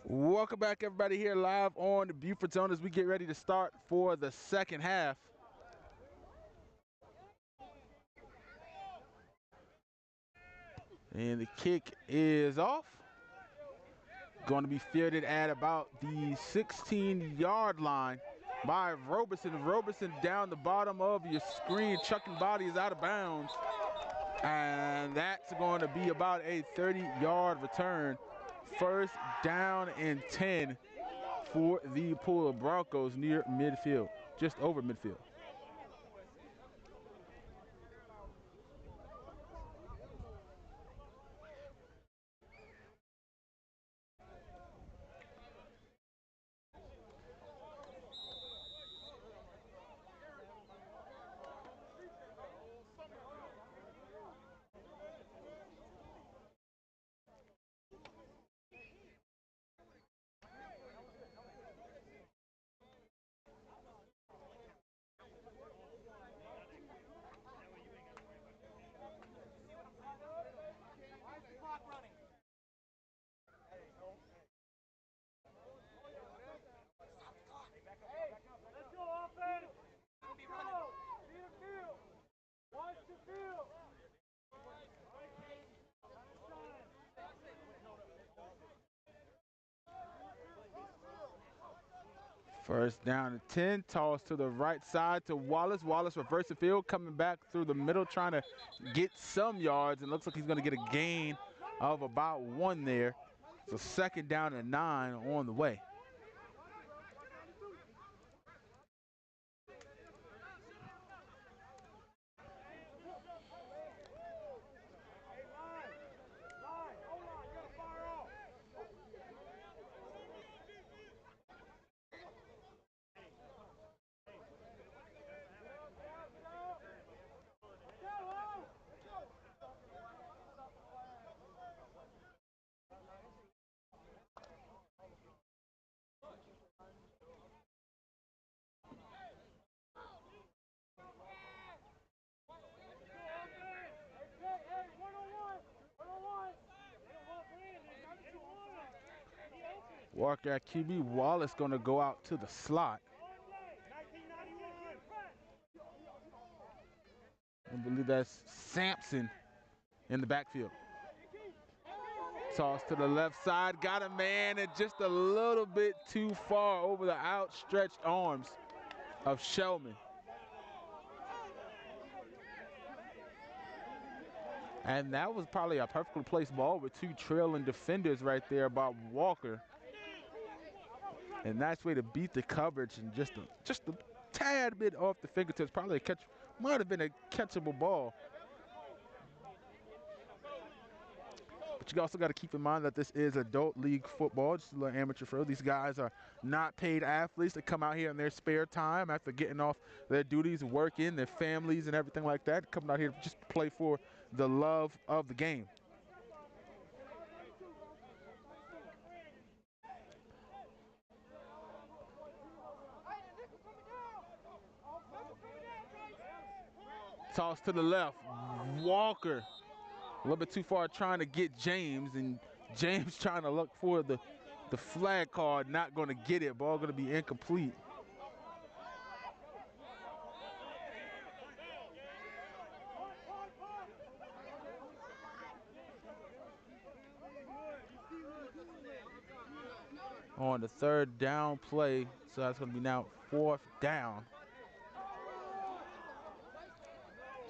Welcome back, everybody, here live on the Buford Zone as we get ready to start for the second half. And the kick is off. Going to be fielded at about the 16-yard line by Roberson. Roberson down the bottom of your screen, chucking bodies out of bounds. And that's going to be about a 30-yard return. First down and 10 for the Pula Broncos near midfield, just over midfield. First down and 10, toss to the right side to Wallace. Wallace reverse the field, coming back through the middle, trying to get some yards, and looks like he's going to get a gain of about 1 there. So second down and 9 on the way. Walker at QB. Wallace going to go out to the slot. I believe that's Sampson in the backfield. Toss to the left side, got a man, and just a little bit too far over the outstretched arms of Shellman. And that was probably a perfectly placed ball with 2 trailing defenders right there by Walker. And nice way to beat the coverage and just a tad bit off the fingertips. Probably a catch, might have been a catchable ball. But you also got to keep in mind that this is adult league football, just a little amateur throw. These guys are not paid athletes. They come out here in their spare time after getting off their duties, working, their families and everything like that, coming out here to just play for the love of the game. Toss to the left. Walker a little bit too far trying to get James, and James trying to look for the flag card, not going to get it. Ball going to be incomplete. On the third down play, so that's going to be now 4th down.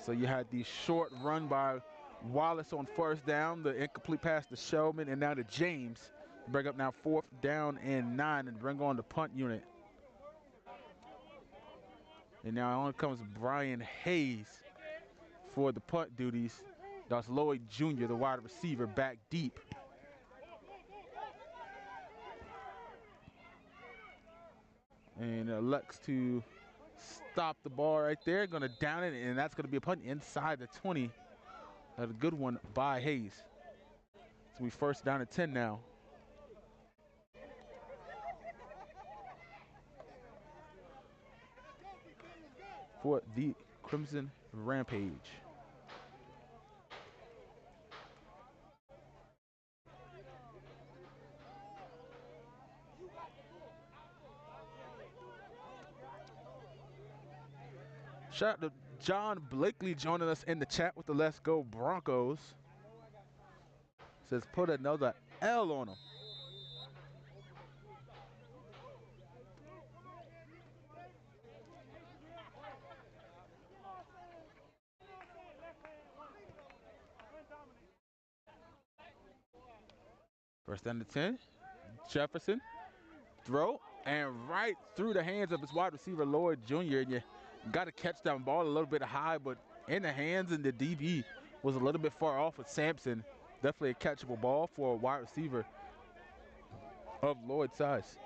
So you had the short run by Wallace on 1st down, the incomplete pass to Shellman, and now to James. Bring up now 4th down and 9 and bring on the punt unit. And now on comes Brian Hayes for the punt duties. That's Lloyd Jr., the wide receiver, back deep. And elects to stop the ball right there. Going to down it, and that's going to be a punt inside the 20. That's a good one by Hayes. So we first down at 10 now. For the Crimson Rampage. Shout out to John Blakely joining us in the chat with the Let's Go Broncos. Says put another L on them. First down to 10. Jefferson. Throw. And right through the hands of his wide receiver, Lloyd Jr. And you got to catch that ball a little bit high, but in the hands and the DB was a little bit far off with Sampson. Definitely a catchable ball for a wide receiver of Lloyd's size.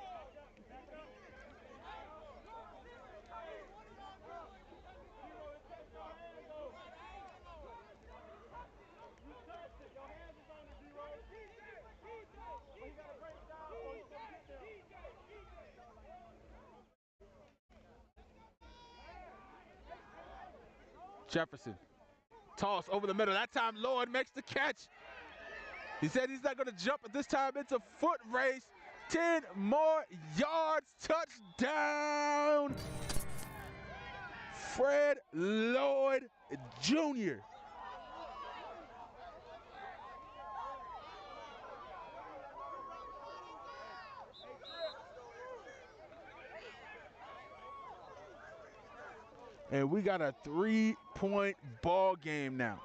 Jefferson. Toss over the middle. That time Lloyd makes the catch. He said he's not going to jump, but this time it's a foot race. 10 more yards. Touchdown. Fred Lloyd Jr. And we got a 3-point ball game now.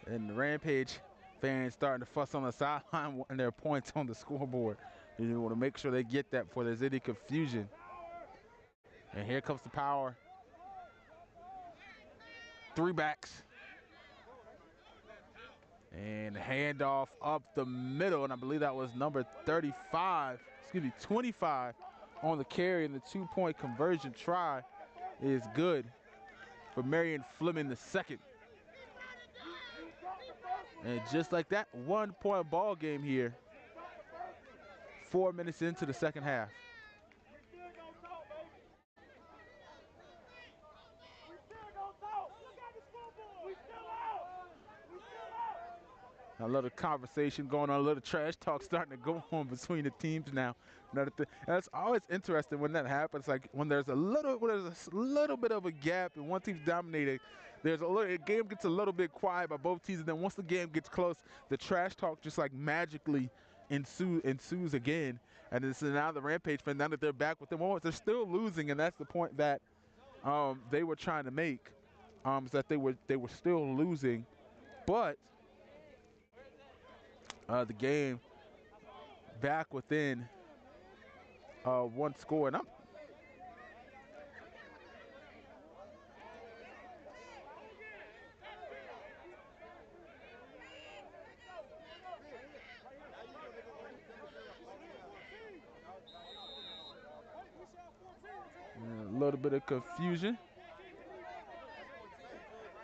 And the Rampage fans starting to fuss on the sideline and their points on the scoreboard. You want to make sure they get that before there's any confusion. And here comes the power. 3 backs. And handoff up the middle, and I believe that was number 25 on the carry, and the 2-point conversion try is good for Marion Fleming II. And just like that, 1-point ball game here. 4 minutes into the second half. A little conversation going on, a little trash talk starting to go on between the teams now. And it's always interesting when that happens. Like when there's a little bit of a gap and one team's dominating, the game gets a little bit quiet by both teams. And then once the game gets close, the trash talk just like magically ensues again. And it's now the Rampage fans, now that they're back with them, they're still losing, and that's the point that they were trying to make. Is that they were still losing, but the game back within 1 score. And a little bit of confusion.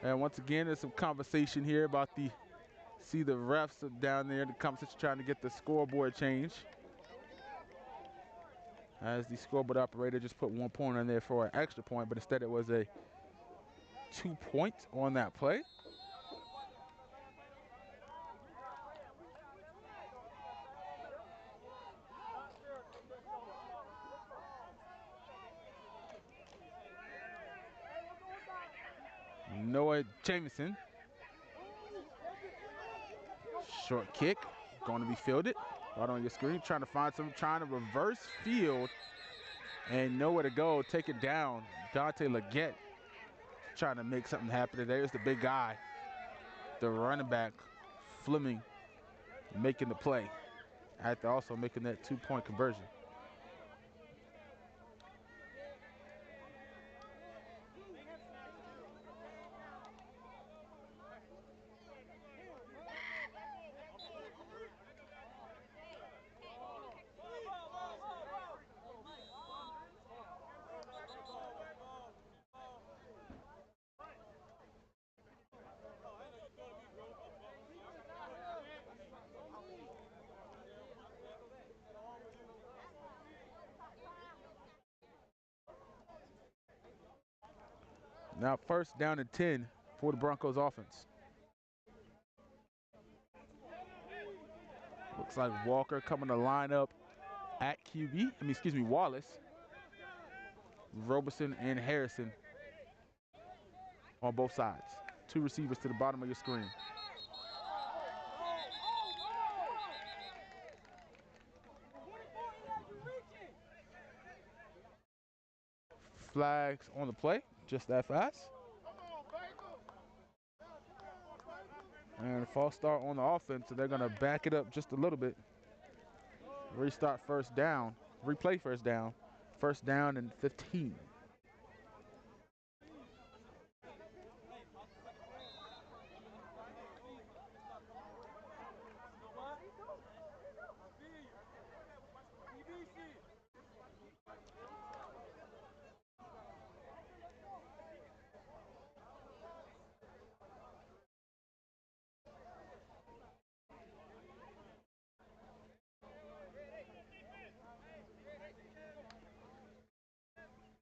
And once again, there's some conversation here about see the refs down there in the conversation trying to get the scoreboard changed. As the scoreboard operator just put 1 point on there for an extra point, but instead it was a 2-point on that play. Noah Jamison. Short kick, going to be fielded. Right on your screen, trying to reverse field and nowhere to go. Take it down. Dante Leggett trying to make something happen. There's the big guy, the running back, Fleming, making the play after also making that 2-point conversion. Now 1st down and 10 for the Broncos offense. Looks like Walker coming to line up at QB. Wallace, Roberson, and Harrison on both sides. 2 receivers to the bottom of your screen. Flags on the play, just that fast. And a false start on the offense, so they're going to back it up just a little bit. Restart 1st down, replay 1st down. 1st down and 15.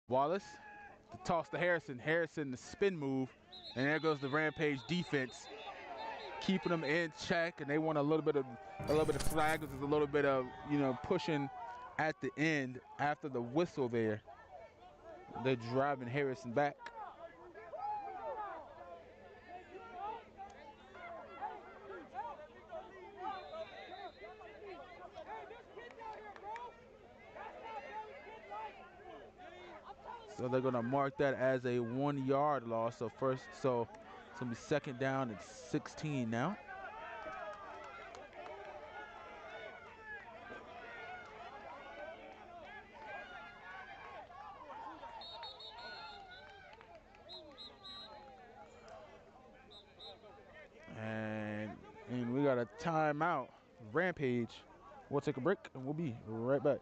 Wallace, the toss to Harrison. Harrison, the spin move, and there goes the Rampage defense, keeping them in check. And they want a little bit of flag. There's a little bit of pushing at the end after the whistle there. They're driving Harrison back. So they're gonna mark that as a 1-yard loss. So it's gonna be 2nd down and 16 now. And we got a timeout. Rampage. We'll take a break and we'll be right back.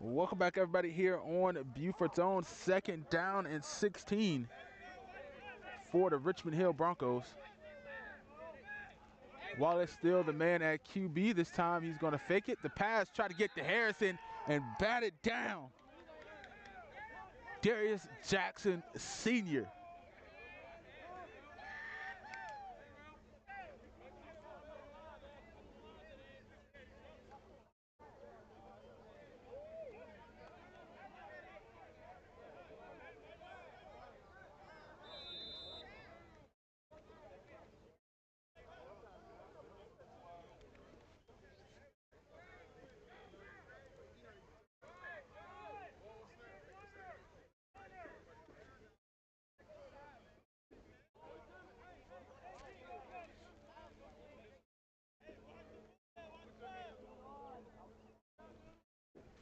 Welcome back, everybody, here on Buford's Own. 2nd down and 16 for the Richmond Hill Broncos. Wallace still the man at QB. This time he's going to fake it. The pass, try to get to Harrison and bat it down. Darius Jackson Sr.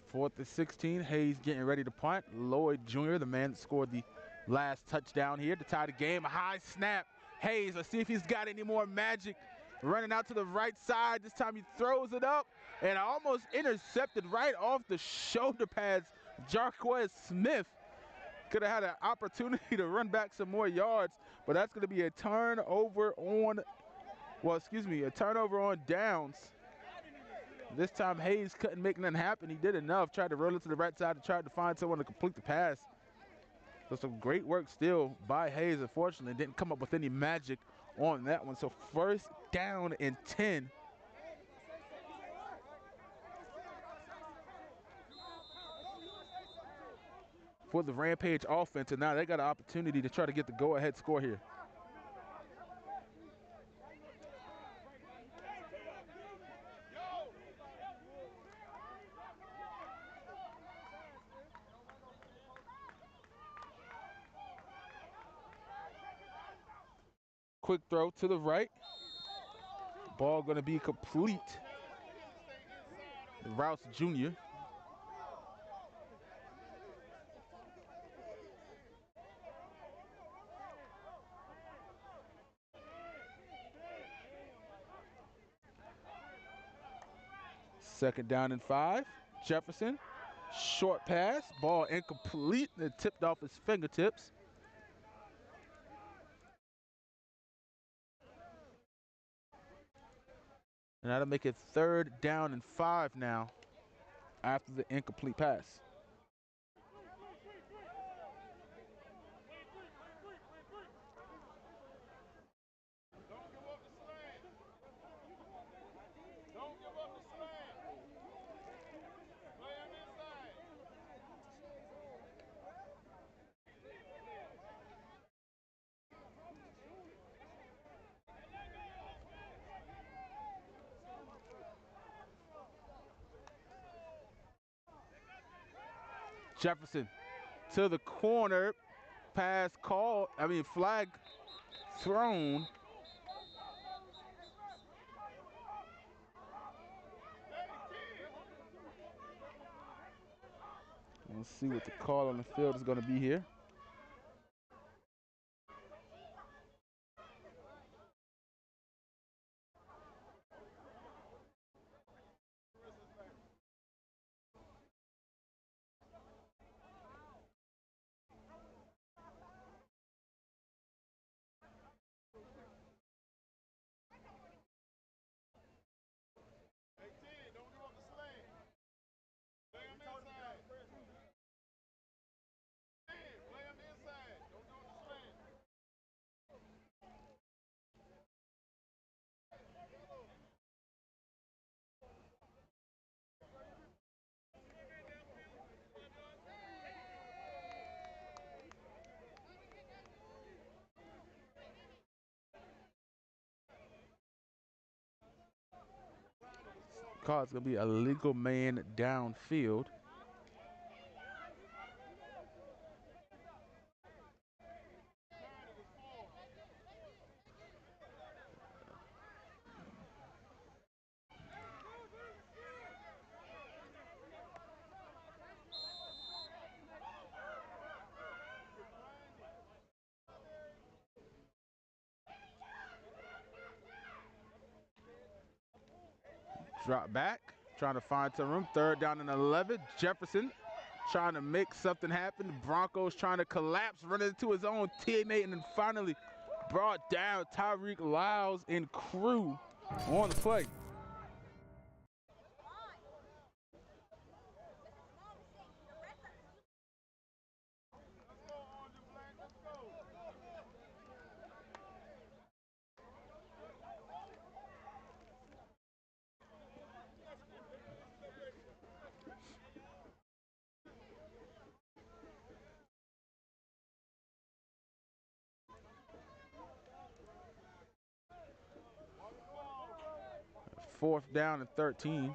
Fourth and 16, Hayes getting ready to punt. Lloyd Jr., the man that scored the last touchdown here to tie the game. A high snap. Hayes, let's see if he's got any more magic. Running out to the right side. This time he throws it up and almost intercepted right off the shoulder pads. Jarquez Smith could have had an opportunity to run back some more yards, but that's going to be a turnover on, a turnover on downs. This time Hayes couldn't make nothing happen. He did enough, tried to roll it to the right side to try to find someone to complete the pass. So some great work still by Hayes. Unfortunately, didn't come up with any magic on that one. So 1st down and 10. For the Rampage offense, and now they got an opportunity to try to get the go-ahead score here. Quick throw to the right. Ball going to be complete. Rouse Jr. Second down and 5. Jefferson, short pass, ball incomplete. It tipped off his fingertips. And that'll make it 3rd down and 5 now after the incomplete pass. Jefferson to the corner, flag thrown. Let's see what the call on the field is going to be here. Call is going to be a legal man downfield. Drop back, trying to find some room. 3rd down and 11. Jefferson trying to make something happen. The Broncos trying to collapse, running into his own teammate, and then finally brought down. Tyreek Lyles and crew on the play. Fourth down and 13.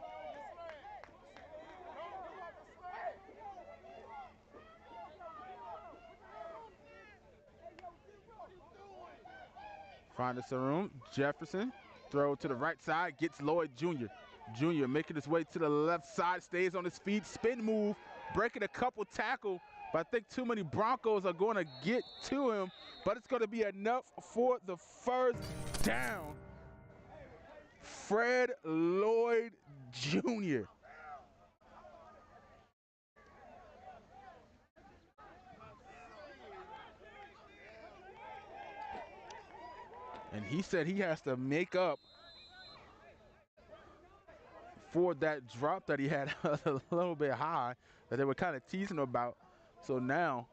Find us some room. Jefferson, throw to the right side, gets Lloyd Jr. Jr. making his way to the left side, stays on his feet, spin move, breaking a couple tackle, but I think too many Broncos are going to get to him, but it's going to be enough for the 1st down. Fred Lloyd Jr. And he said he has to make up for that drop that he had a little bit high that they were kind of teasing about. So now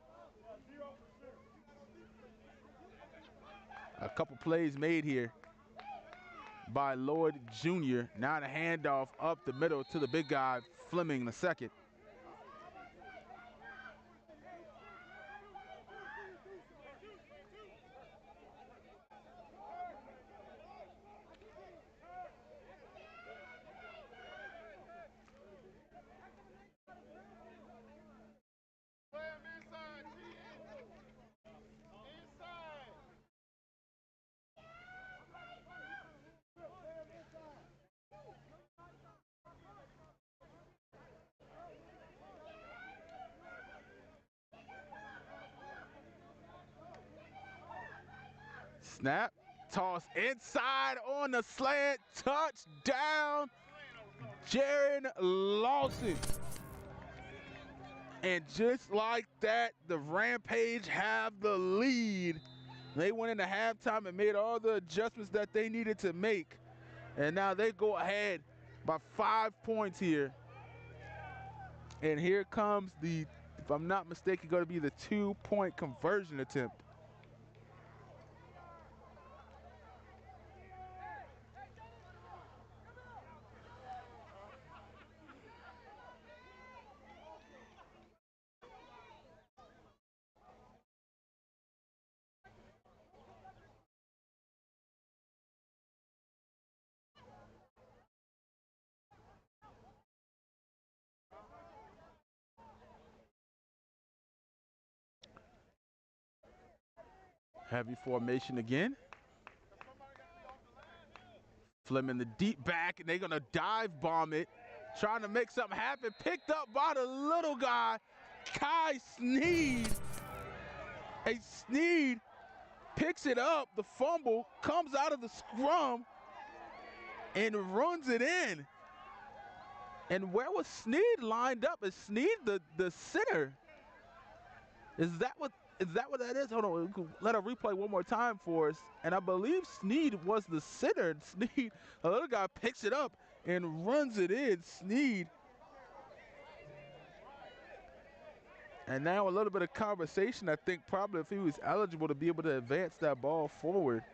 a couple plays made here by Lloyd Jr. Now the handoff up the middle to the big guy, Fleming II. Snap, toss inside on the slant, touchdown, Jaron Lawson. And just like that, the Rampage have the lead. They went into halftime and made all the adjustments that they needed to make. And now they go ahead by 5 points here. And here comes the, if I'm not mistaken, going to be the 2-point conversion attempt. Heavy formation again. Fleming the deep back, and they're going to dive bomb it. Trying to make something happen. Picked up by the little guy, Kai Sneed. Hey, Sneed picks it up. The fumble comes out of the scrum and runs it in. And where was Sneed lined up? Is Sneed the center? Is that what that is? Hold on, let her replay one more time for us. And I believe Sneed was the center. Sneed, a little guy picks it up and runs it in. Sneed. And now a little bit of conversation, I think probably if he was eligible to be able to advance that ball forward.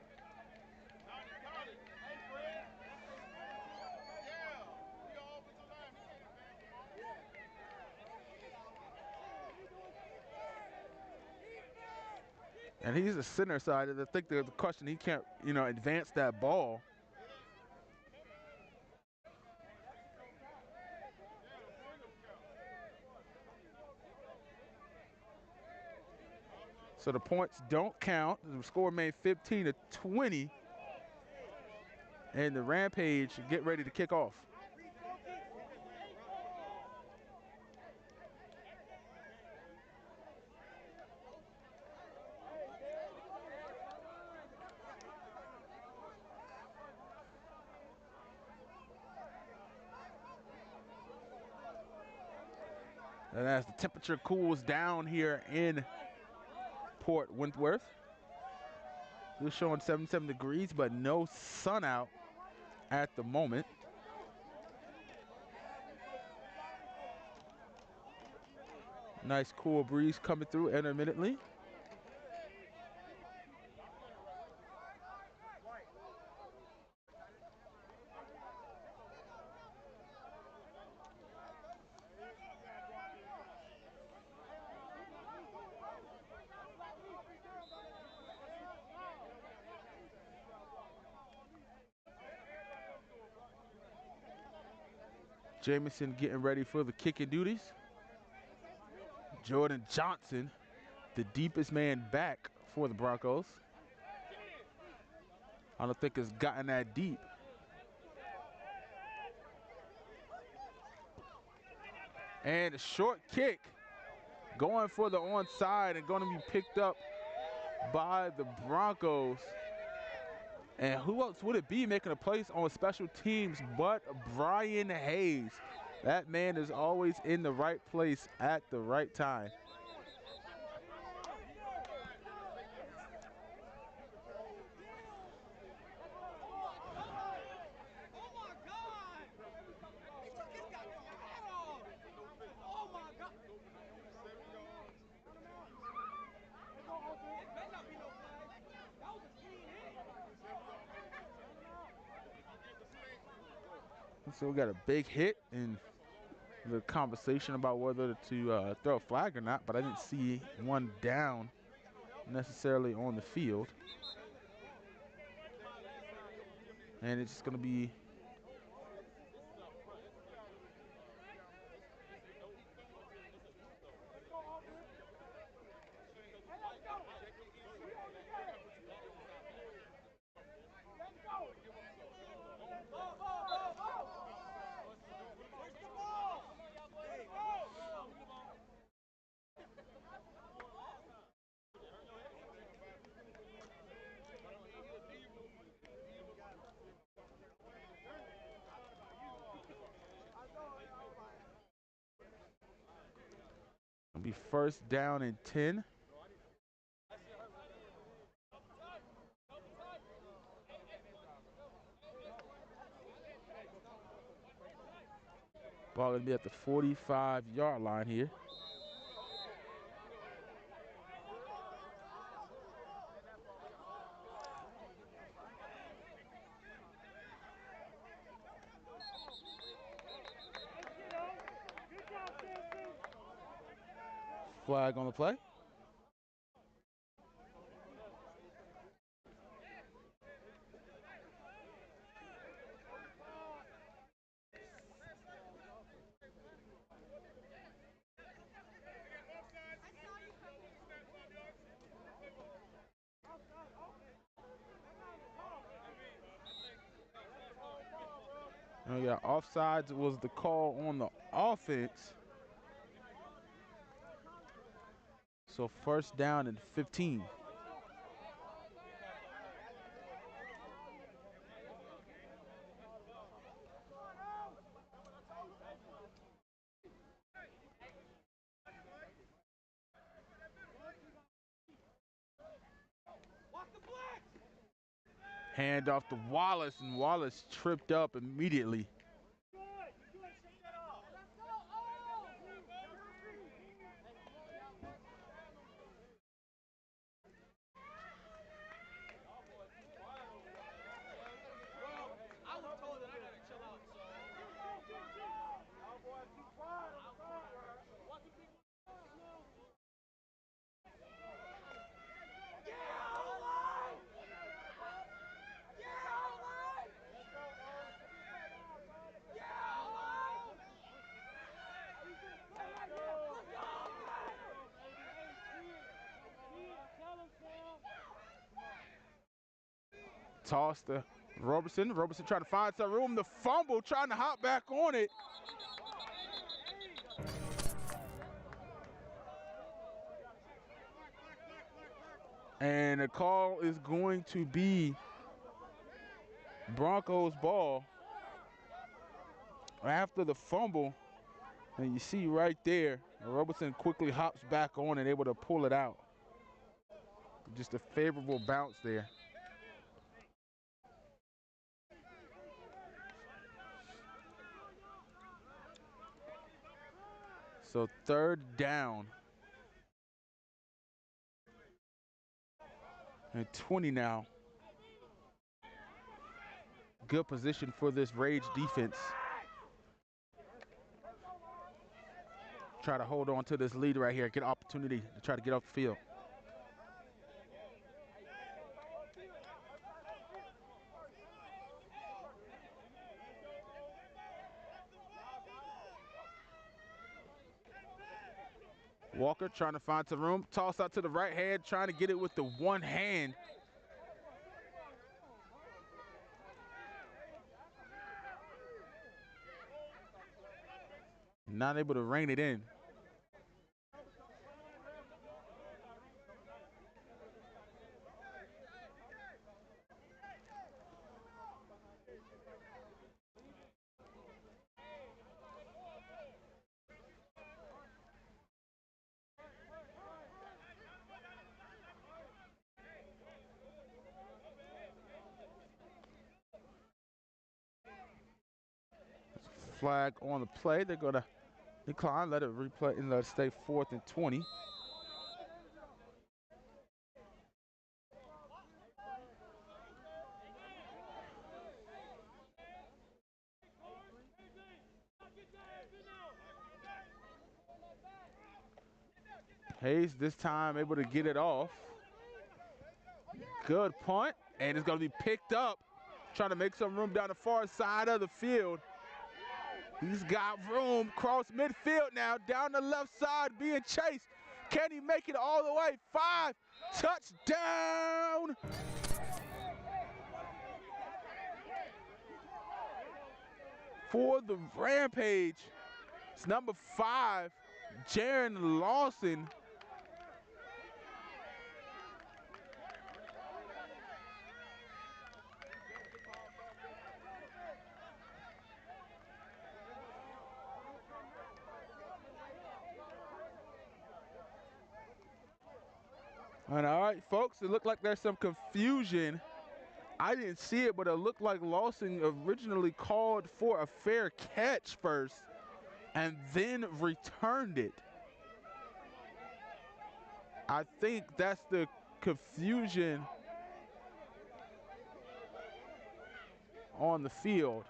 And he's a center side. I think the question, he can't, advance that ball. So the points don't count. The score made 15-20. And the Rampage get ready to kick off. And as the temperature cools down here in Port Wentworth, we're showing 77 degrees, but no sun out at the moment. Nice cool breeze coming through intermittently. Jamison getting ready for the kicking duties. Jordan Johnson, the deepest man back for the Broncos. I don't think it's gotten that deep. And a short kick going for the onside and going to be picked up by the Broncos. And who else would it be making a place on special teams but Brian Hayes? That man is always in the right place at the right time. So we got a big hit in the conversation about whether to throw a flag or not, but I didn't see one down necessarily on the field. And it's just going to be It'll be first down and 10. Ball gonna be at the 45-yard line here. Flag on the play. And yeah, offsides was the call on the offense. So first down and 15. Hand off to Wallace, and Wallace tripped up immediately. Toss to Roberson. Roberson trying to find some room. The fumble, trying to hop back on it. And the call is going to be Broncos ball after the fumble. And you see right there, Roberson quickly hops back on and able to pull it out. Just a favorable bounce there. So third down and 20 now. Good position for this Rage defense. Try to hold on to this lead right here. Get an opportunity to try to get off the field. Walker trying to find some room. Toss out to the right hand, trying to get it with the one hand. Not able to rein it in. Flag on the play. They're going to decline, let it replay, and let it stay 4th and 20. Hayes this time able to get it off. Good punt, and it's going to be picked up. Trying to make some room down the far side of the field. He's got room, cross midfield now, down the left side, being chased. Can he make it all the way? 5, touchdown! For the Rampage, it's number 5, Jaron Lawson. right, folks, it looked like there's some confusion. I didn't see it, but it looked like Lawson originally called for a fair catch first and then returned it. I think that's the confusion on the field.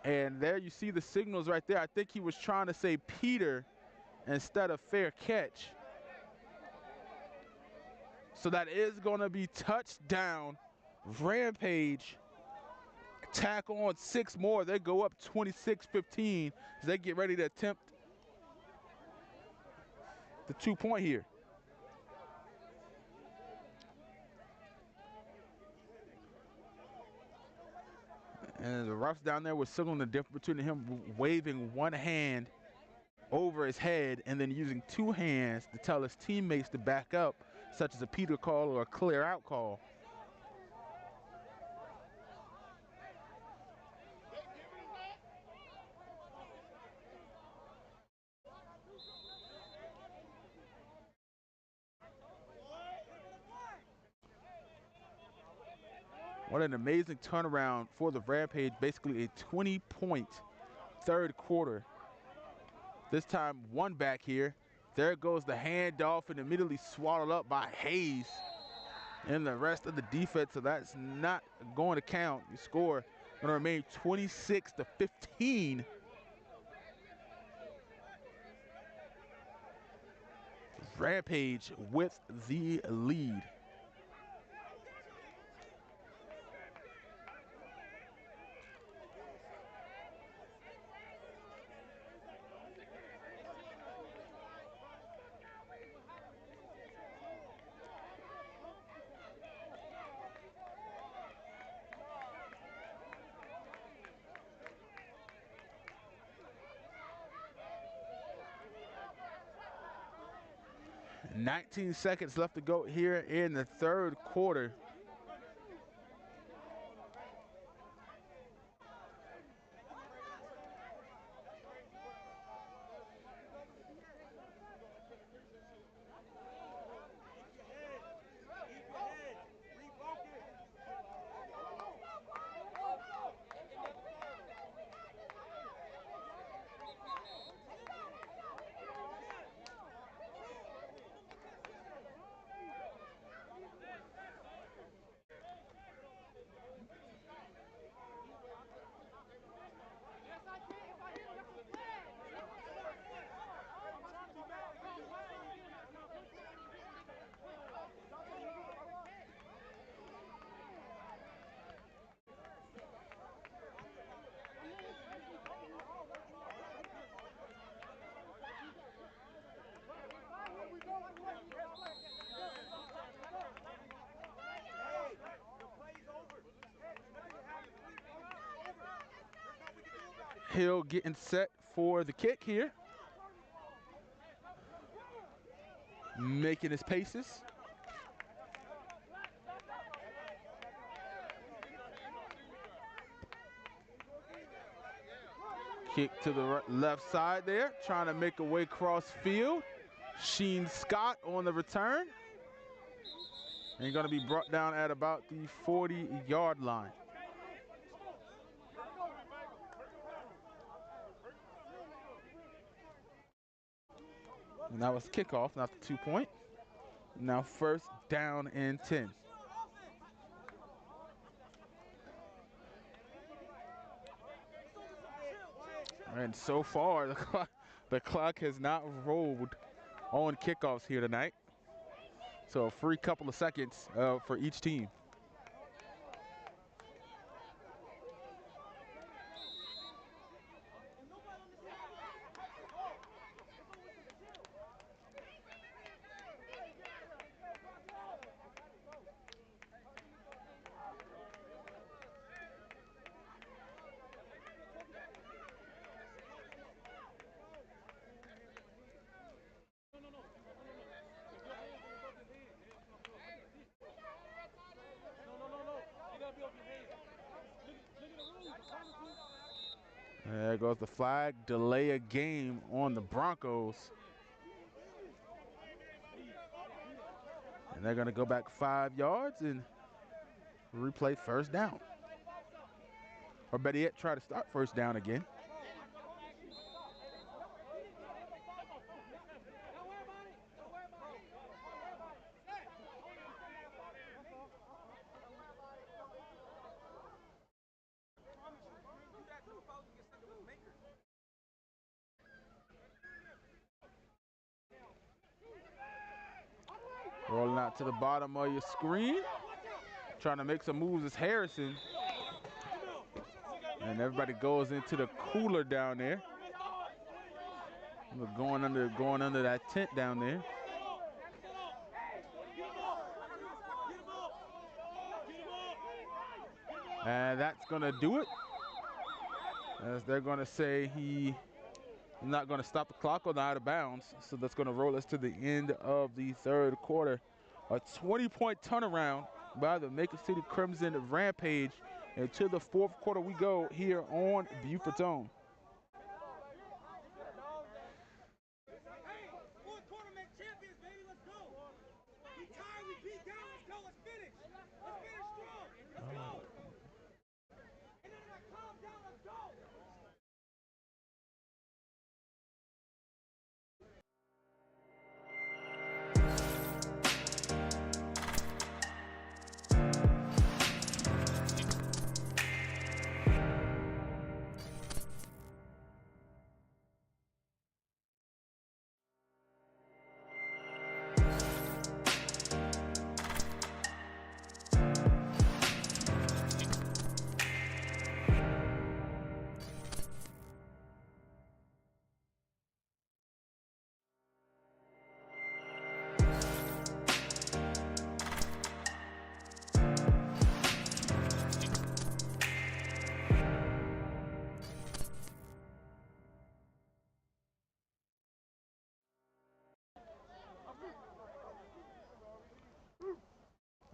And there you see the signals right there. I think he was trying to say Peter instead of fair catch. So that is going to be touchdown. Rampage tack on 6 more. They go up 26-15 as they get ready to attempt the 2-point here. And the refs down there were signaling the difference between him waving one hand over his head and then using 2 hands to tell his teammates to back up, such as a Peter call or a clear out call. What an amazing turnaround for the Rampage, basically a 20-point third quarter. This time, one back here. There goes the handoff and immediately swallowed up by Hayes and the rest of the defense, so that's not going to count. You score going to remain 26-15. Rampage with the lead. Nineteen seconds left to go here in the third quarter. Hill getting set for the kick here. Making his paces. Kick to the left side there, trying to make a way cross field. Sheen Scott on the return. And going to be brought down at about the 40-yard line. And that was kickoff, not the 2-point. Now first down and 10. And so far, the clock has not rolled on kickoffs here tonight. So a free couple of seconds for each team. There goes the flag, delay a game on the Broncos. And they're going to go back 5 yards and replay first down. Or better yet, try to start first down again. Rolling out to the bottom of your screen. Trying to make some moves is Harrison. And everybody goes into the cooler down there. We're going under that tent down there. And that's gonna do it. As they're gonna say he's not gonna stop the clock on the out of bounds. So that's gonna roll us to the end of the third quarter. A 20-point turnaround by the Macon City Crimson Rampage. And to the fourth quarter we go here on Buford's Own.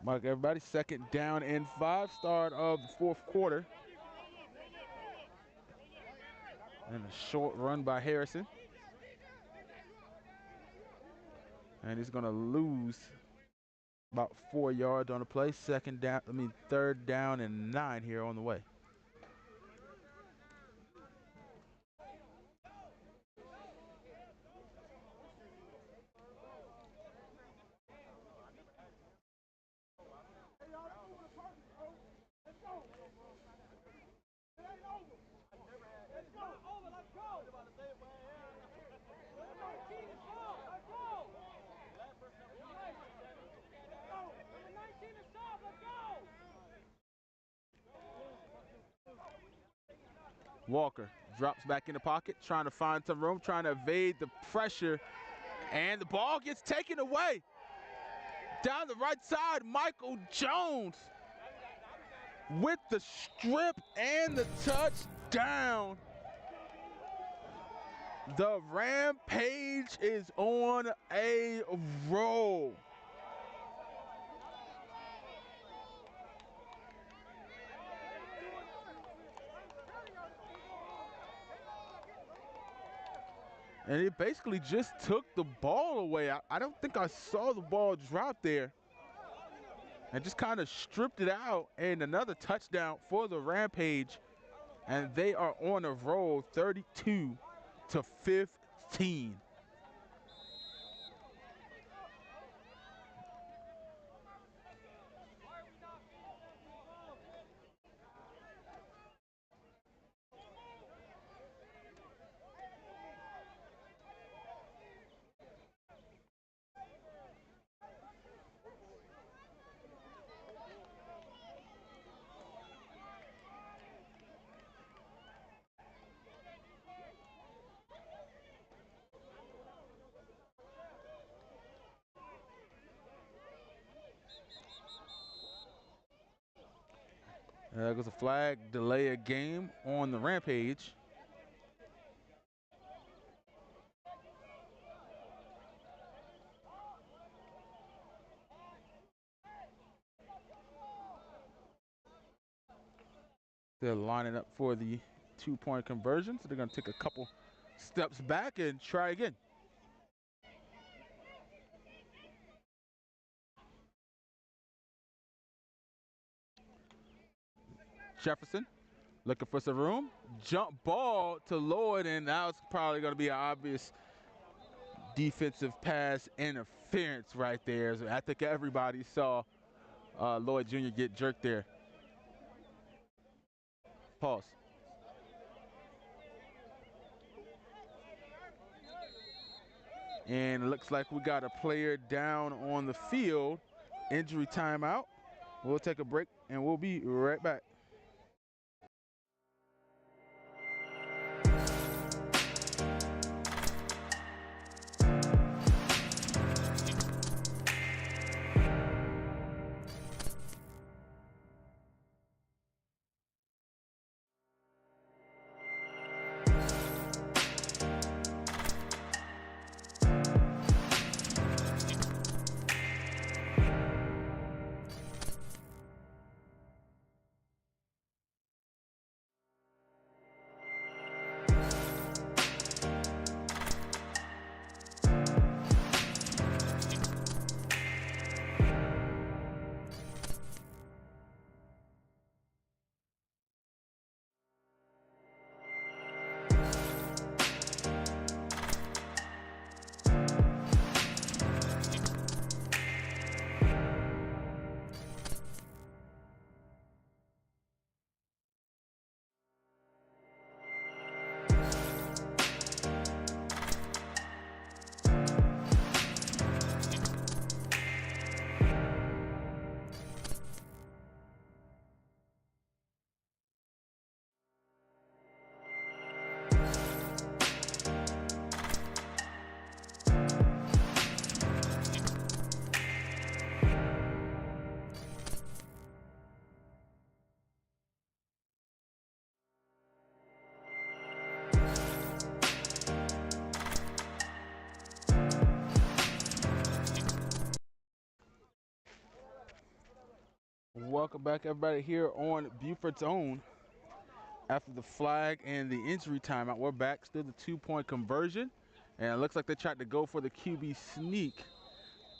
Mark everybody, second down and 5, start of the fourth quarter. And a short run by Harrison. And he's gonna lose about 4 yards on the play. Third down and 9 here on the way. Walker drops back in the pocket, trying to find some room, trying to evade the pressure, and the ball gets taken away. Down the right side, Michael Jones with the strip and the touchdown. The Rampage is on a roll. And it basically just took the ball away. I don't think I saw the ball drop there. And just kind of stripped it out, and another touchdown for the Rampage. And they are on a roll, 32-15. There goes a flag, delay a game on the Rampage. They're lining up for the 2-point conversion, so they're going to take a couple steps back and try again. Jefferson looking for some room. Jump ball to Lloyd, and that was probably going to be an obvious defensive pass interference right there. So I think everybody saw Lloyd Jr. get jerked there. Pause. And it looks like we got a player down on the field. Injury timeout. We'll take a break, and we'll be right back. Welcome back, everybody, here on Buford's Own. After the flag and the injury timeout, we're back. Still the 2-point conversion. And it looks like they tried to go for the QB sneak.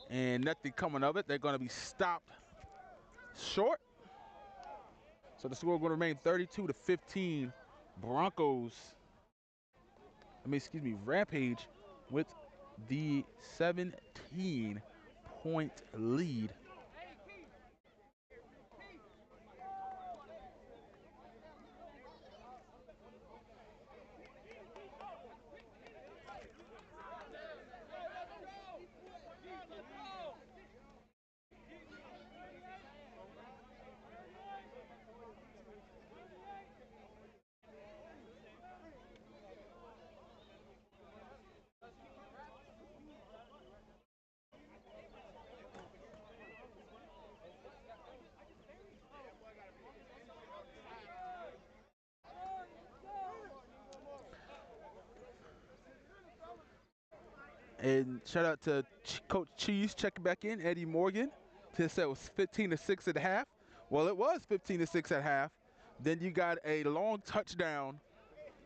And nothing coming of it. They're going to be stopped short. So the score will remain 32-15. Broncos, Rampage with the 17-point lead. And shout out to Coach Cheese checking back in, Eddie Morgan. He said it was 15-6 at half. Well, it was 15-6 at half. Then you got a long touchdown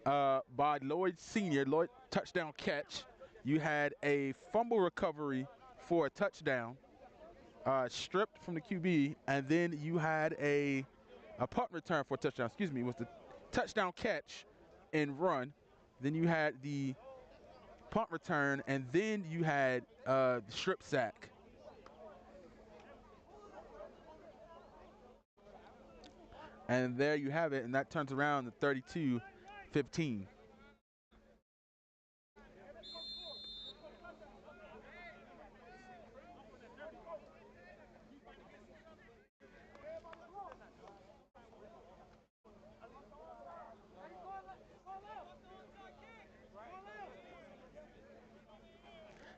by Lloyd Sr., Lloyd touchdown catch. You had a fumble recovery for a touchdown, stripped from the QB, and then you had a punt return for a touchdown. It was the touchdown catch and run. Then you had the punt return, and then you had the strip sack. And there you have it, and that turns around to 32-15.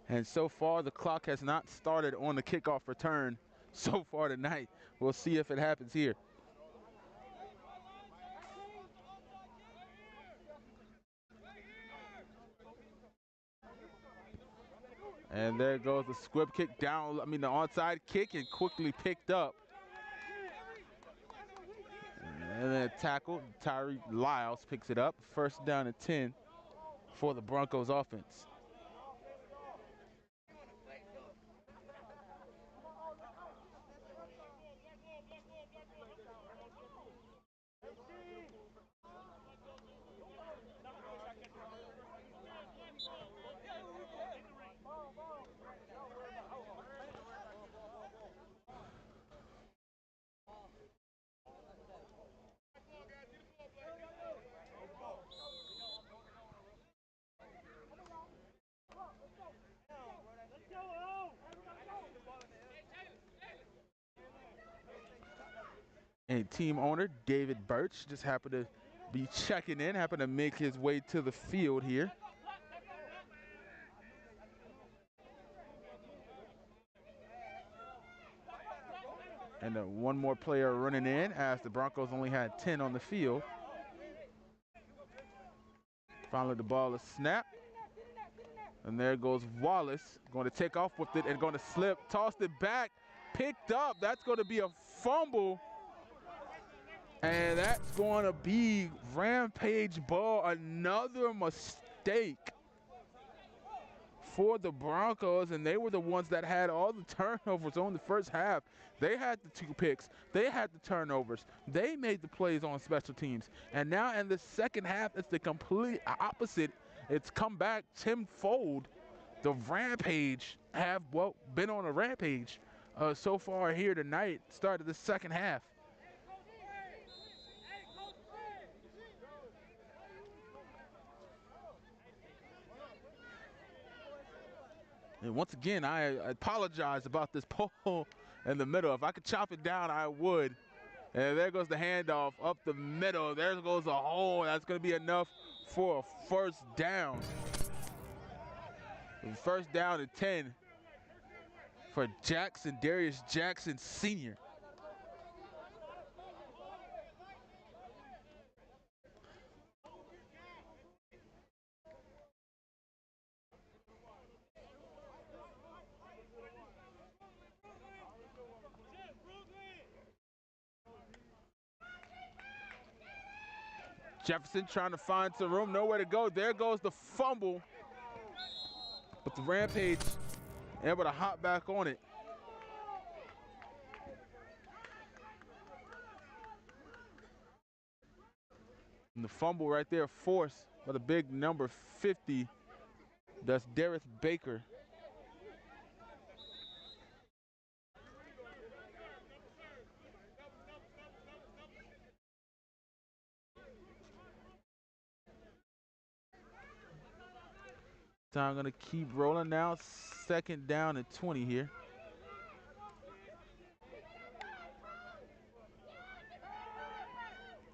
And so far, the clock has not started on the kickoff return so far tonight. We'll see if it happens here. And there goes the squib kick down, the onside kick, and quickly picked up. And then a tackle, Tyree Lyles picks it up. First down and 10 for the Broncos offense. And team owner David Birch just happened to be checking in, happened to make his way to the field here. And one more player running in as the Broncos only had 10 on the field. Finally, the ball is snapped. And there goes Wallace, going to take off with it and going to slip, tossed it back, picked up. That's going to be a fumble. And that's going to be Rampage ball. Another mistake for the Broncos, and they were the ones that had all the turnovers on the first half. They had the 2 picks. They had the turnovers. They made the plays on special teams. And now in the second half, it's the complete opposite. It's come back tenfold. The Rampage have, well, been on a rampage so far here tonight, started the second half. And once again, I apologize about this pole in the middle. If I could chop it down, I would. And there goes the handoff up the middle. There goes a hole. That's going to be enough for a first down. And first down and 10 for Jackson, Darius Jackson Sr. Jefferson trying to find some room, nowhere to go. There goes the fumble. But the Rampage able to hop back on it. And the fumble right there forced by the big number 50. That's Dareth Baker. Time gonna keep rolling now. Second down and 20 here.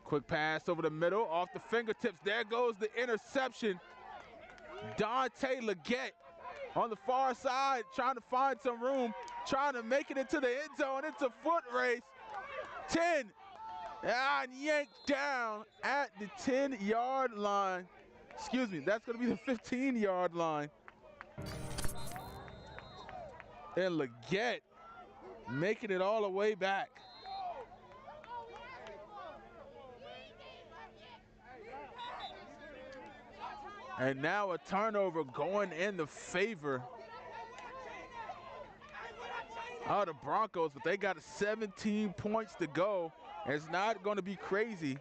Quick pass over the middle, off the fingertips. There goes the interception. Dante Leggett on the far side, trying to find some room, trying to make it into the end zone. It's a foot race. 10, and yanked down at the 10-yard line. Excuse me, that's going to be the 15-yard line. And Leggett making it all the way back. And now a turnover going in the favor of the Broncos, but they got 17 points to go. It's not going to be crazy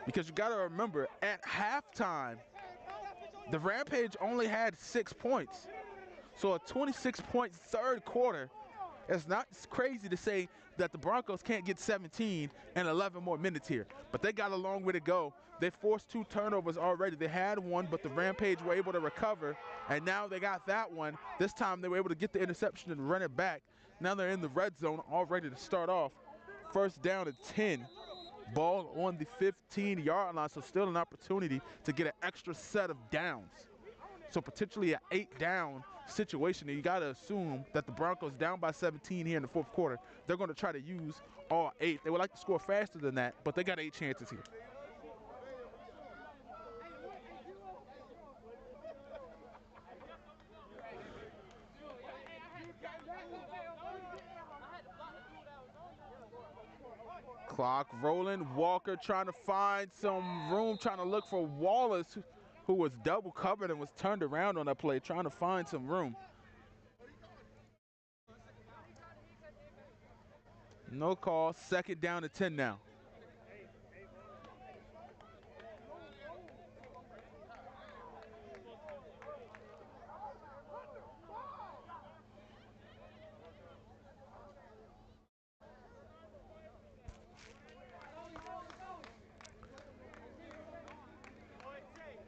because you got to remember, at halftime, the Rampage only had 6 points. So a 26-point third quarter, it's not crazy to say that the Broncos can't get 17 and 11 more minutes here. But they got a long way to go. They forced 2 turnovers already. They had one, but the Rampage were able to recover, and now they got that one. This time they were able to get the interception and run it back. Now they're in the red zone, all ready to start off. First down and 10. Ball on the 15-yard line, so still an opportunity to get an extra set of downs. So potentially an 8-down situation, and you got to assume that the Broncos down by 17 here in the fourth quarter. They're going to try to use all 8. They would like to score faster than that, but they got 8 chances here. Clock rolling. Walker trying to find some room, trying to look for Wallace, who was double covered and was turned around on that play, trying to find some room. No call. Second down to 10 now.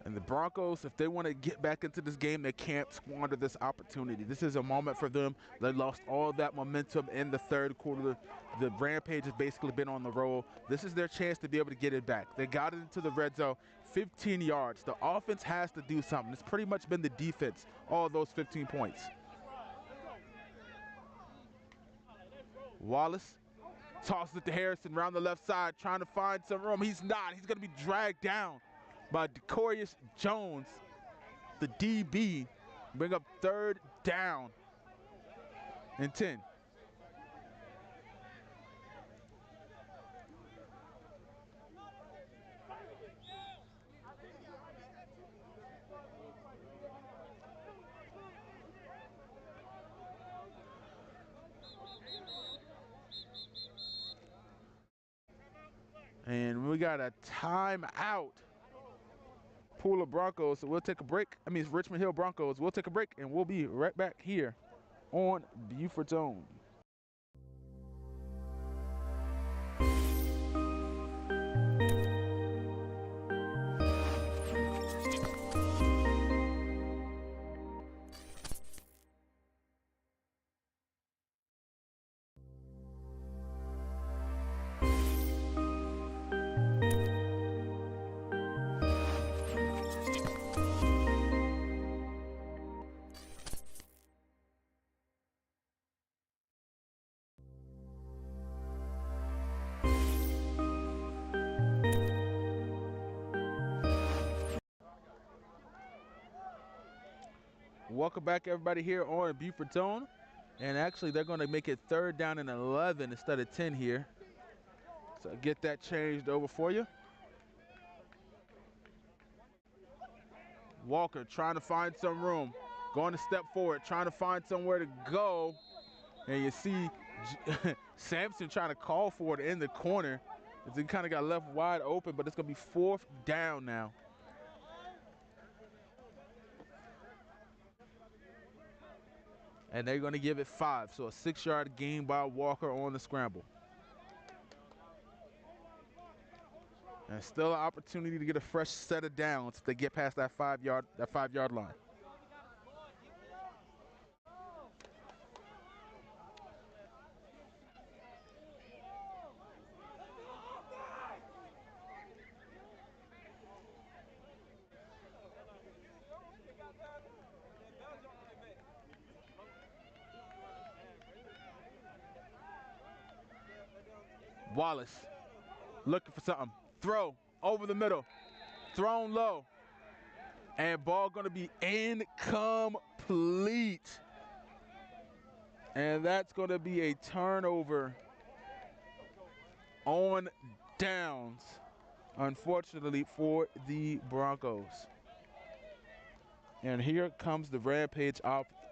And the Broncos, if they want to get back into this game, they can't squander this opportunity. This is a moment for them. They lost all that momentum in the third quarter. The Rampage has basically been on the roll. This is their chance to be able to get it back. They got it into the red zone, 15 yards. The offense has to do something. It's pretty much been the defense, all those 15 points. Wallace tosses it to Harrison around the left side, trying to find some room. He's not. He's going to be dragged down by Decorius Jones, the DB. Bring up 3rd down and 10. And we got a timeout. Pooler Broncos, so we'll take a break. I mean, it's Richmond Hill Broncos. We'll take a break, and we'll be right back here on Buford's Own. Welcome back, everybody, here on Buford's Own. And actually, they're going to make it 3rd down and 11 instead of 10 here. So get that changed over for you. Walker trying to find some room. Going to step forward, trying to find somewhere to go. And you see Sampson trying to call for it in the corner. He kind of got left wide open, but it's going to be 4th down now. And they're going to give it 5. So a 6-yard gain by Walker on the scramble. And still an opportunity to get a fresh set of downs if they get past that 5-yard line. Wallace looking for something. Throw over the middle. Thrown low. And ball going to be incomplete. And that's going to be a turnover on downs, unfortunately, for the Broncos. And here comes the Rampage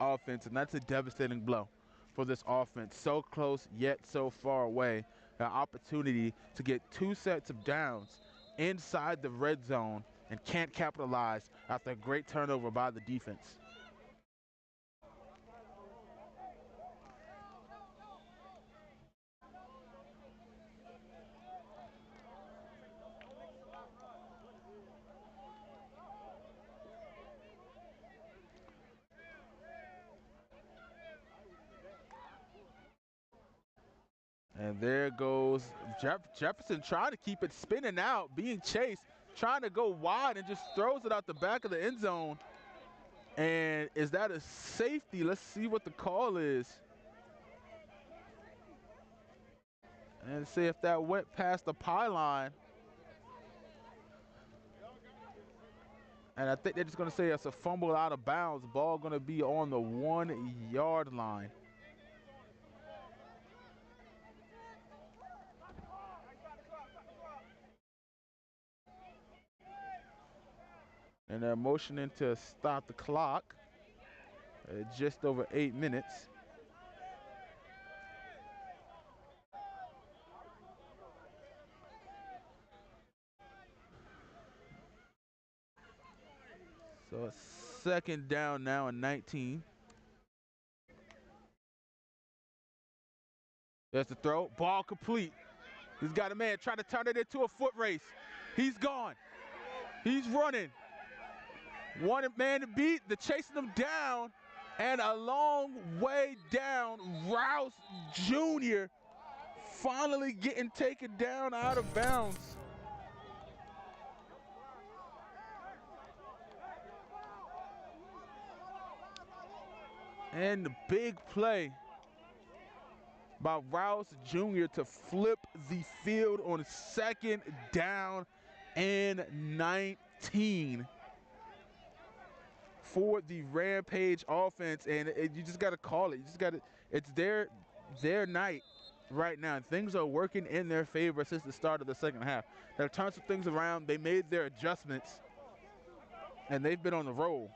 offense, and that's a devastating blow for this offense. So close, yet so far away. An opportunity to get 2 sets of downs inside the red zone and can't capitalize after a great turnover by the defense. And there goes Jefferson trying to keep it spinning out, being chased, trying to go wide and just throws it out the back of the end zone. And is that a safety? Let's see what the call is. And see if that went past the pylon. And I think they're just going to say it's a fumble out of bounds. Ball going to be on the 1-yard line. And they're motioning to stop the clock at just over 8 minutes. So it's 2nd down now and 19. There's the throw. Ball complete. He's got a man trying to turn it into a foot race. He's gone. He's running. One man to beat. They're chasing him down. And a long way down, Rouse Jr. finally getting taken down out of bounds. And the big play by Rouse Jr. to flip the field on 2nd down and 19 for the Rampage offense. And you just got to call it. You just got to. It's their night right now. Things are working in their favor since the start of the second half. They've turned some things around. They made their adjustments, and they've been on the roll.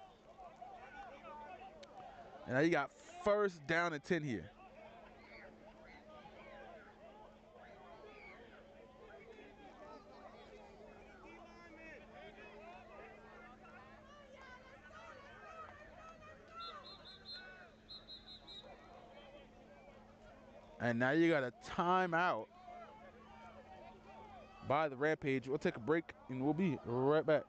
And now you got 1st down and 10 here. And now you got a timeout by the Rampage. We'll take a break, and we'll be right back.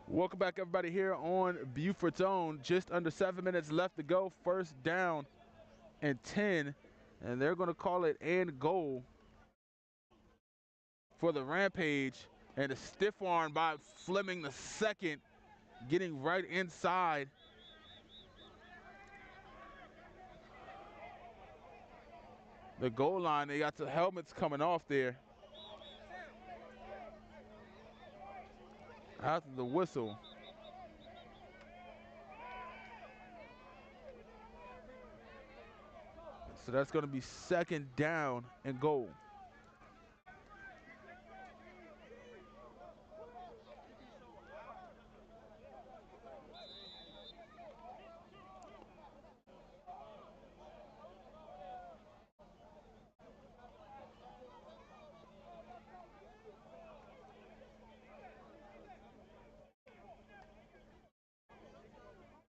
Welcome back, everybody, here on Buford's Own. Just under 7 minutes left to go. 1st down and 10. And they're going to call it and goal for the Rampage. And a stiff arm by Fleming the second, getting right inside. The goal line. They got the helmets coming off there after the whistle. So that's going to be 2nd down and goal.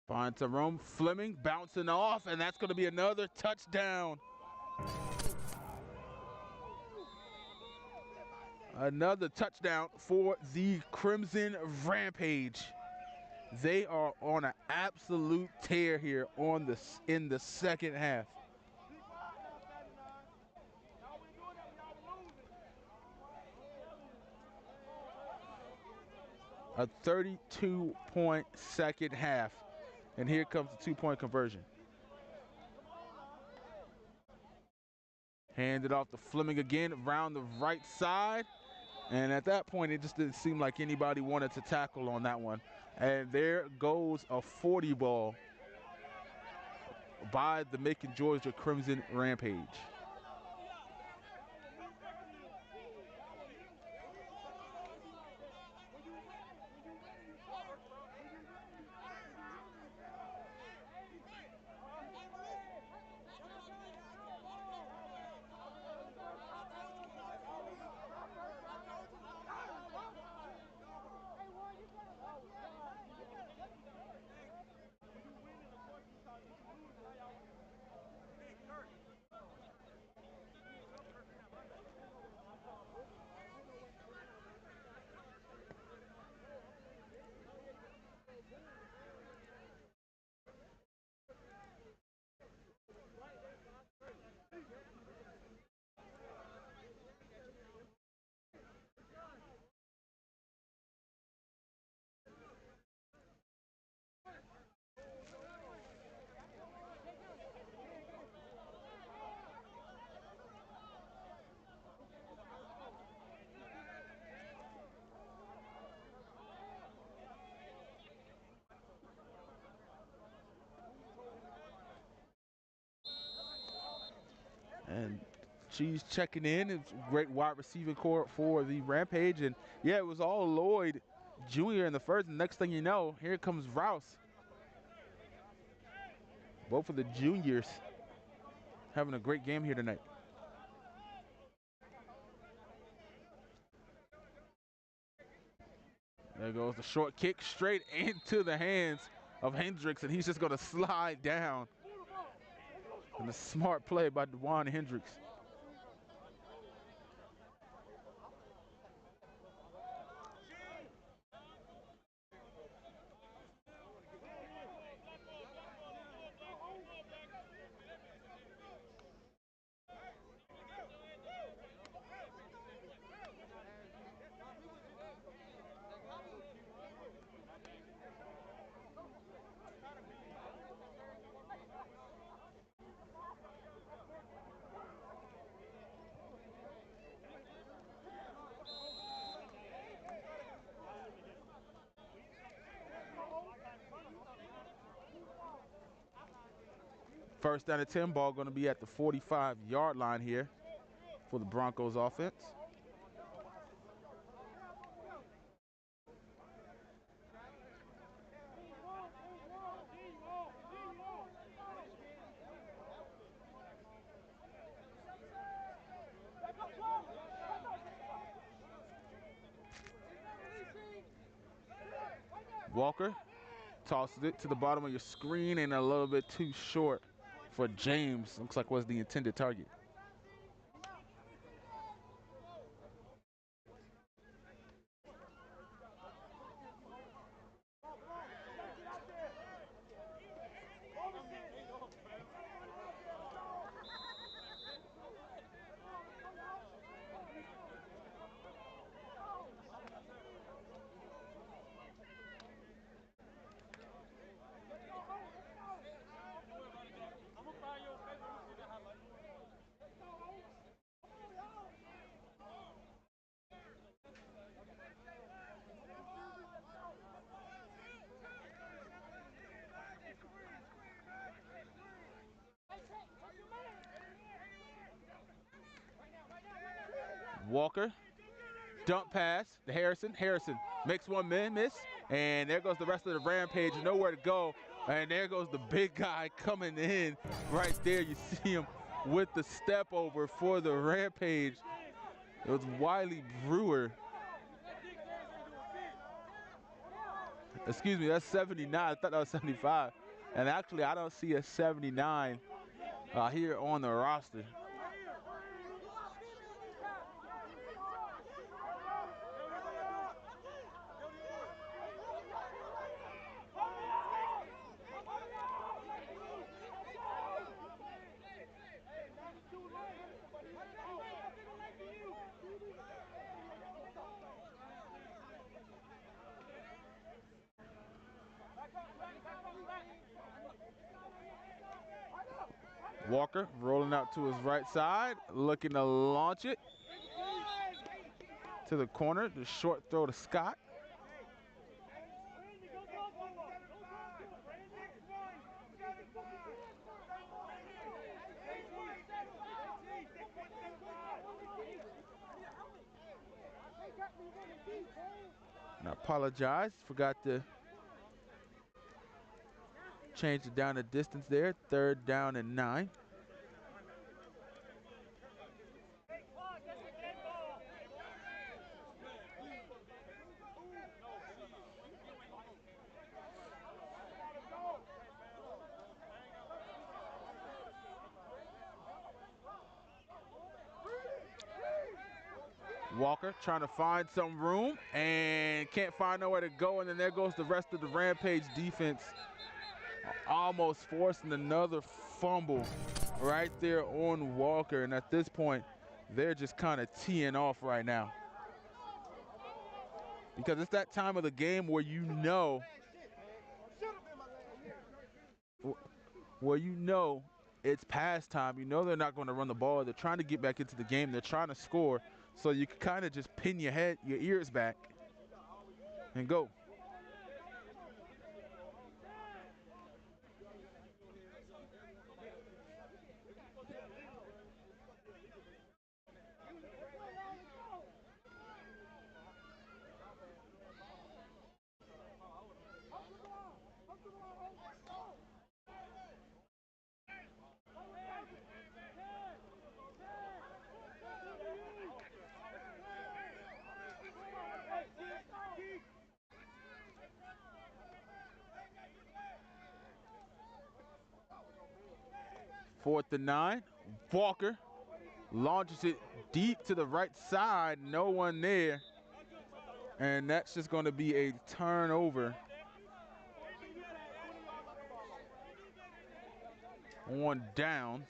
Finds some room. Fleming bouncing off, and that's going to be another touchdown. Another touchdown for the Crimson Rampage. They are on an absolute tear here in the second half. A 32-point second half. And here comes the 2-point conversion. Handed off to Fleming again around the right side. And at that point, it just didn't seem like anybody wanted to tackle on that one. And there goes a 40 ball by the Macon, Georgia Crimson Rampage. And she's checking in. It's a great wide receiving core for the Rampage. And, yeah, it was all Lloyd Jr. in the first. And next thing you know, here comes Rouse. Both of the juniors having a great game here tonight. There goes the short kick straight into the hands of Hendricks, and he's just going to slide down. And a smart play by DeJuan Hendricks. First down and 10, ball going to be at the 45-yard line here for the Broncos offense. Walker tosses it to the bottom of your screen and a little bit too short for James. Looks like was the intended target. Walker, dump pass to Harrison. Harrison makes one man miss, and there goes the rest of the Rampage. Nowhere to go, and there goes the big guy coming in right there. You see him with the step over for the Rampage. It was Wiley Brewer. Excuse me, that's 79. I thought that was 75. And actually, I don't see a 79 here on the roster. Walker rolling out to his right side, looking to launch it to the corner. The short throw to Scott. And I apologize, forgot to change it down the distance there. 3rd down and 9. Walker trying to find some room and can't find nowhere to go, and then there goes the rest of the Rampage defense, almost forcing another fumble right there on Walker. And at this point, they're just kind of teeing off right now, because it's that time of the game where you know it's past time. You know they're not going to run the ball. They're trying to get back into the game. They're trying to score. So you can kind of just pin your ears back and go. 4th and 9. Walker launches it deep to the right side. No one there. And that's just going to be a turnover on downs.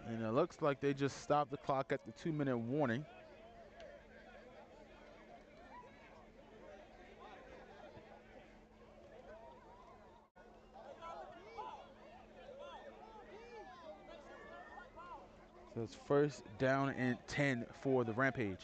And it looks like they just stopped the clock at the 2-minute warning. So it's 1st down and 10 for the Rampage.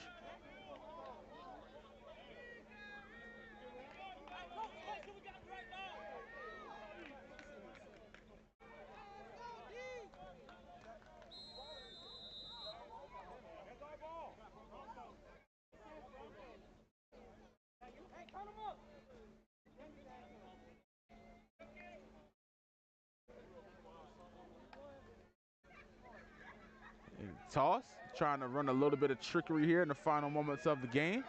Toss, trying to run a little bit of trickery here in the final moments of the game.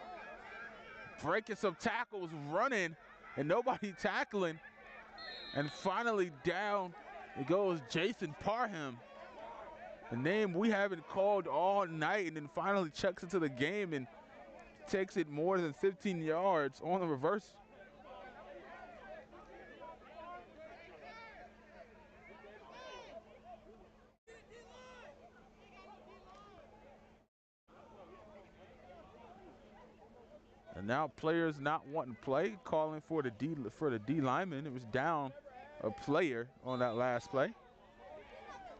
Breaking some tackles, running, and nobody tackling. And finally down, it goes Jason Parham. The name we haven't called all night, and then finally checks into the game and takes it more than 15 yards on the reverse. And now players not wanting to play, calling for the D lineman. It was down a player on that last play.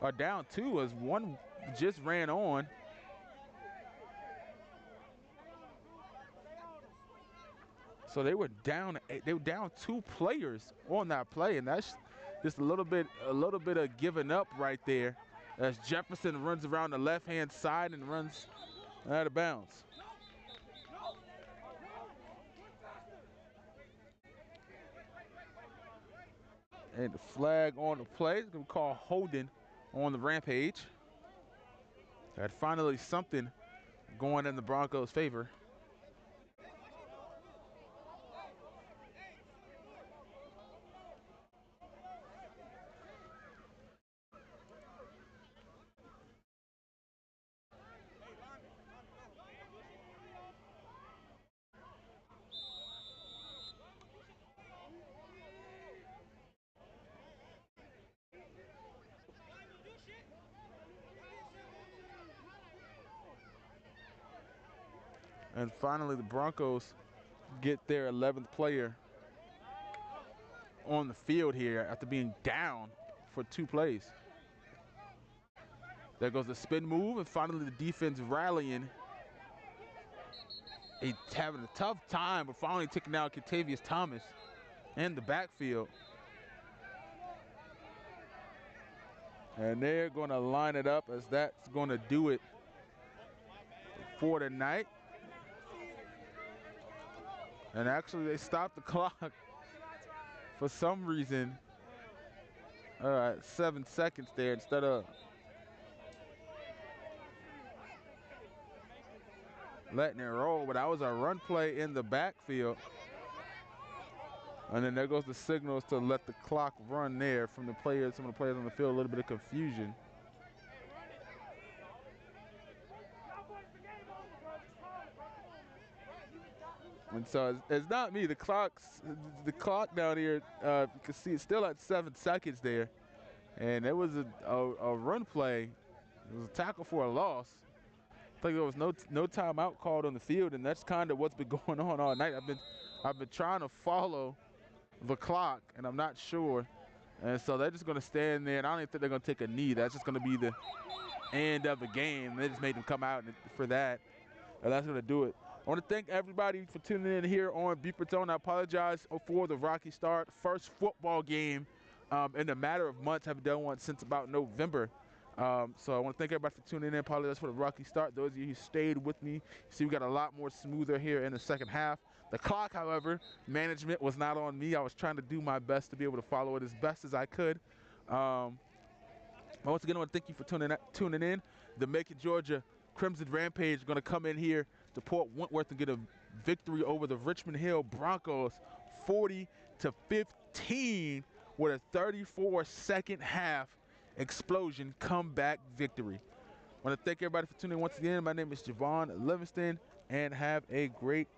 Or down 2 as one just ran on. So they were down 2 players on that play, and that's just a little bit of giving up right there as Jefferson runs around the left-hand side and runs out of bounds. And the flag on the play is going to be called holding on the Rampage. Had finally something going in the Broncos' favor. And finally, the Broncos get their 11th player on the field here after being down for 2 plays. There goes the spin move, and finally the defense rallying. He's having a tough time, but finally taking out Kentavious Thomas in the backfield. And they're going to line it up as that's going to do it for tonight. And actually, they stopped the clock for some reason. All right, 7 seconds there instead of letting it roll. But that was a run play in the backfield. And then there goes the signals to let the clock run there from the players, some of the players on the field, a little bit of confusion. And so it's not me. The clock down here, you can see it's still at 7 seconds there. And it was a run play. It was a tackle for a loss. I think there was no timeout called on the field, and that's kind of what's been going on all night. I've been trying to follow the clock, and I'm not sure. And so they're just going to stand there, and I don't even think they're going to take a knee. That's just going to be the end of the game. They just made them come out for that, and that's going to do it. I want to thank everybody for tuning in here on Beeper Tone. I apologize for the rocky start. First football game in a matter of months. Haven't done one since about November. So I want to thank everybody for tuning in. Apologize for the rocky start. Those of you who stayed with me, see we got a lot more smoother here in the second half. The clock, however, management was not on me. I was trying to do my best to be able to follow it as best as I could. Once again, I want to thank you for tuning in. The Macon, Georgia Crimson Rampage is going to come in here to Port Wentworth and get a victory over the Richmond Hill Broncos, 40-7. 20-15 with a 34-second half explosion comeback victory. I want to thank everybody for tuning in once again. My name is Javon Livingston, and have a great